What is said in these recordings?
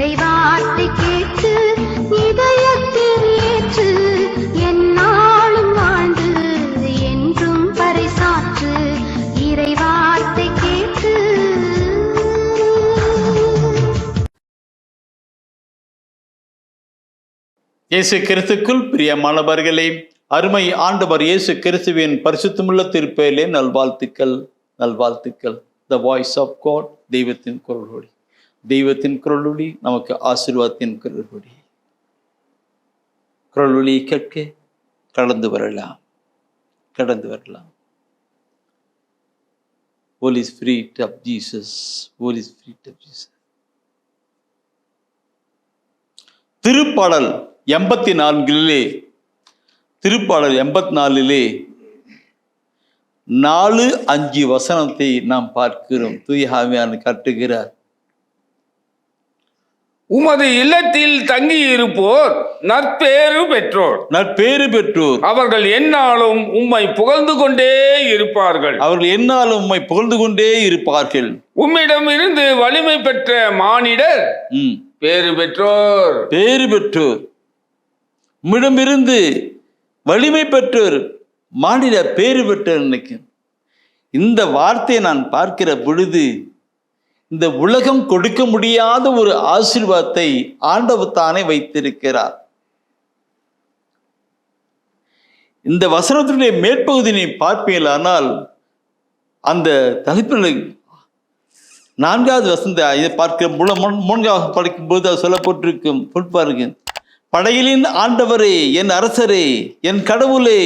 இறைவார்த்தை கேட்டு இதயத்தில் ஏற்று என்னாலும் வாழ்ந்து என்றும் பறைசாற்று. இறைவார்த்தை கேட்டு. இயேசு கிறிஸ்துக்குள் பிரியமானவர்களே, அருமை ஆண்டவர் இயேசு கிறிஸ்துவின் பரிசுத்தமுள்ள திருப்பெயரிலே நல்வாழ்த்துக்கள். த வாய்ஸ் ஆஃப் காட், தெய்வத்தின் குரலொலி. தெய்வத்தின் குரலொலி நமக்கு ஆசீர்வாதத்தின் குரலொலி. குரலொலி கேட்க கடந்து வரலாம். Holy Spirit of Jesus, Holy Spirit of Jesus. திருப்பாடல் 84 திருப்பாடல் 84 4-5 வசனத்தை நாம் பார்க்கிறோம். தூய ஆவியானவர் காட்டுகிறார். உமது இல்லத்தில் தங்கி இருப்போர் நற்பேறு பெற்றோர். அவர்கள் எந்நாளும் உம்மை புகழ்ந்து கொண்டே இருப்பார்கள். உம்மிடம் இருந்து வலிமை பெற்ற மானிடர் பேறு பெற்றோர். உம்மிடமிருந்து வலிமை பெற்றோர் மானிடர் பேறு பெற்றோர். இன்னைக்கு இந்த வார்த்தையை நான் பார்க்கிற பொழுது இந்த உலகம் கொடுக்க முடியாத ஒரு ஆசீர்வாதத்தை ஆண்டவர் தானே வைத்திருக்கிறார். இந்த வசனத்தினுடைய மேற்பகுதியை பார்ப்பீர்களானால் அந்த தலைப்பில் 4வது வசனத்தை இதை பார்க்க 3வது படிக்கும்போது அது சொல்லப்பட்டிருக்கும். பாருங்க, படைகளின் ஆண்டவரே, என் அரசரே, என் கடவுளே,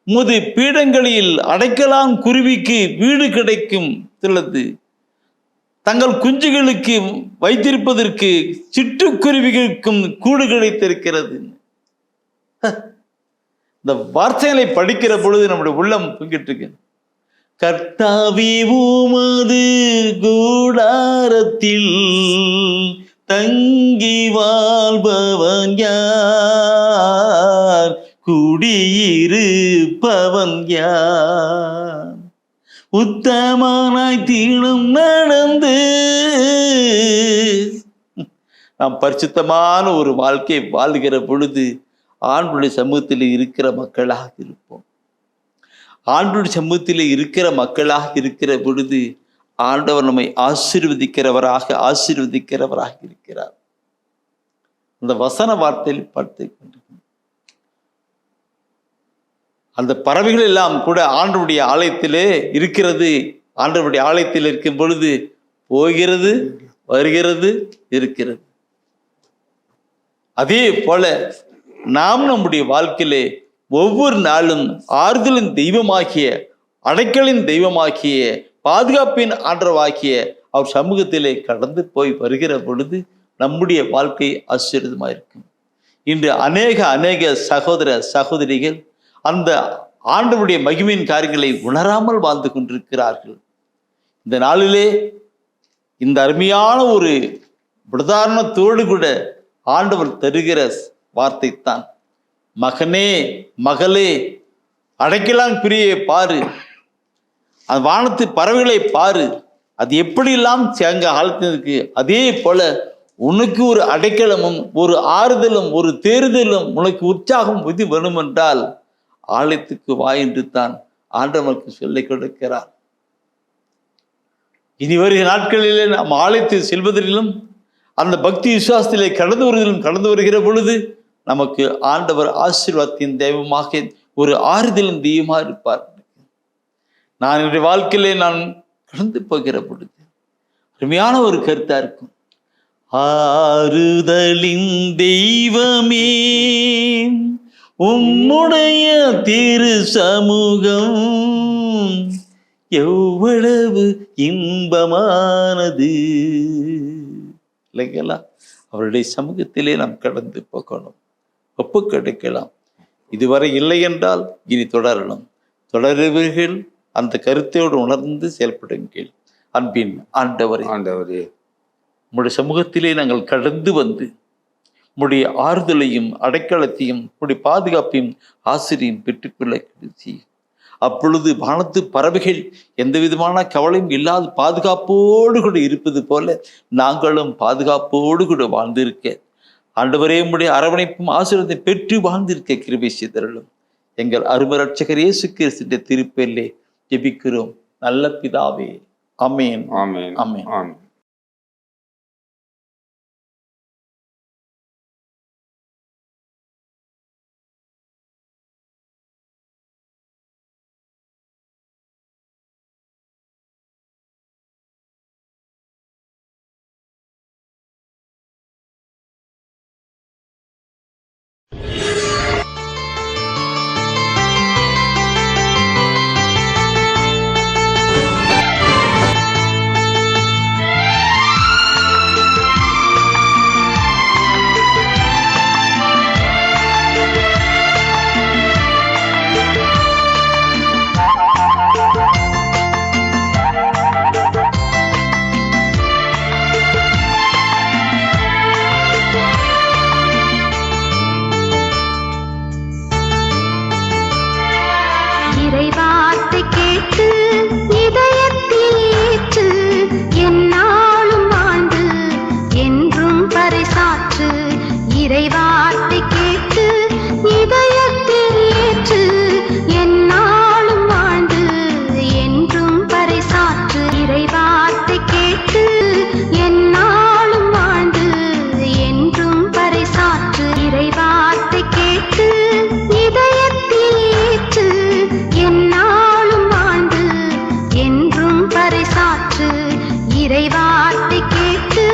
உமது பீடங்களில் அடைக்கலான் குருவிக்கு வீடு கிடைக்கும் தில்லது, தங்கள் குஞ்சுகளுக்கு வைத்திருப்பதற்கு சிட்டுக்குருவிகளுக்கும் கூடு கிடைத்திருக்கிறது. இந்த வார்த்தைகளை படிக்கிற பொழுது நம்முடைய உள்ளம் பொங்கிட்டு இருக்கு. கர்த்தாவே, உமது கூடாரத்தில் தங்கி வாழ்பவன் யார்? குடியிருப்பவன் யார்? உத்தமனாய் தீனம் நடந்து நாம் பரிசுத்தமான ஒரு வாழ்க்கை வாழ்கிற பொழுது ஆண்டவருடைய சமூகத்தில் இருக்கிற மக்களாக இருப்போம். ஆண்டவருடைய சமூகத்தில் இருக்கிற மக்களாக இருக்கிற பொழுது ஆண்டவர் நம்மை ஆசீர்வதிக்கிறவராக இருக்கிறார். அந்த வசன வார்த்தையில் பார்த்து அந்த பறவைகள் எல்லாம் கூட ஆண்டவருடைய ஆலயத்திலே இருக்கிறது. ஆண்டவருடைய ஆலயத்தில் இருக்கும் பொழுது போகிறது, வருகிறது, இருக்கிறது. அதே போல நாம் நம்முடைய வாழ்க்கையிலே ஒவ்வொரு நாளும் ஆறுதலின் தெய்வமாகிய, அடைக்கலின் தெய்வமாகிய, பாதுகாப்பின் ஆண்டவராகிய அவர் சமூகத்திலே கடந்து போய் வருகிற பொழுது நம்முடைய வாழ்க்கை ஆசீர்வாதமாக இருக்கும். இன்று அநேக சகோதர சகோதரிகள் அந்த ஆண்டவருடைய மகிமையின் காரியங்களை உணராமல் வாழ்ந்து கொண்டிருக்கிறார்கள். இந்த நாளிலே இந்த அருமையான ஒரு உதாரணத்தோடு கூட ஆண்டவர் தருகிற வார்த்தை தான், மகனே, மகளே, அடைக்கலான் பிரியை பாரு, அந்த வானத்து பறவைகளை பாரு, அது எப்படியெல்லாம் அங்க ஆழ்த்தினதுக்கு. அதே போல உனக்கு ஒரு அடைக்கலமும் ஒரு ஆறுதலும் ஒரு தேறுதலும் உனக்கு உற்சாகம் இது வேணும் என்றால் ஆலயத்துக்கு வா என்று தான் ஆண்டவருக்கு சொல்லிக் கொடுக்கிறார். இனி வருகிற நாட்களிலே நாம் ஆலயத்தில் செல்வதிலும் அந்த பக்தி விசுவாசத்திலே கடந்து வருகிற பொழுது நமக்கு ஆண்டவர் ஆசீர்வாதத்தின் தெய்வமாக ஒரு ஆறுதலின் தெய்வமாக இருப்பார். நான் என்னுடைய வாழ்க்கையிலே நான் கடந்து போகிற பொழுது அருமையான ஒரு கருத்தா இருக்கும். ஆறுதலின் தெய்வமே, உம்முடைய திரு சமூகம் எவ்வளவு இன்பமானது. இல்லைங்களா? அவருடைய சமூகத்திலே நாம் கடந்து போகணும், ஒப்பு கிடைக்கலாம். இதுவரை இல்லை என்றால் இனி தொடருவீர்கள். அந்த கருத்தையோடு உணர்ந்து செயல்படுங்கள். அன்பின் ஆண்டவரே, உம்முடைய சமூகத்திலே நாங்கள் கடந்து வந்து உம்முடைய ஆறுதலையும் அடைக்கலத்தையும் உம்முடைய பாதுகாப்பையும் ஆசிரியும் பெற்றுக்கொள்ள கிடைச்சி அப்பொழுது வானத்து பறவைகள் எந்த விதமான கவலையும் இல்லாத பாதுகாப்போடு கூட இருப்பது போல நாங்களும் பாதுகாப்போடு கூட வாழ்ந்திருக்க ஆண்டவரே உம்முடைய அரவணைப்பும் ஆசீர்வாதத்தை பெற்று வாழ்ந்திருக்க கிருபை செய்தருளும். எங்கள் அருமை ரட்சகர் இயேசு கிறிஸ்துவின் திருப்பெயரிலே ஜெபிக்கிறோம் நல்ல பிதாவே. ஆமென். ஆமென். ஆமென். ஆமென். இறைவார்த்தை கேட்டு இதயத்தில் ஏற்று எந்நாளும் வாழ்ந்து என்றும் பறைசாற்று. இறைவார்த்தை கேட்டு இதயத்தில் ஏற்று எந்நாளும் வாழ்ந்து என்றும் பறைசாற்று. இறைவார்த்தை கேட்டு எந்நாளும் வாழ்ந்து என்றும் பறைசாற்று. இறைவார்த்தை கேட்டு இதயத்தில் ஏற்று எந்நாளும் வாழ்ந்து என்றும் பறைசாற்று. இறைவார்த்தை கேட்டு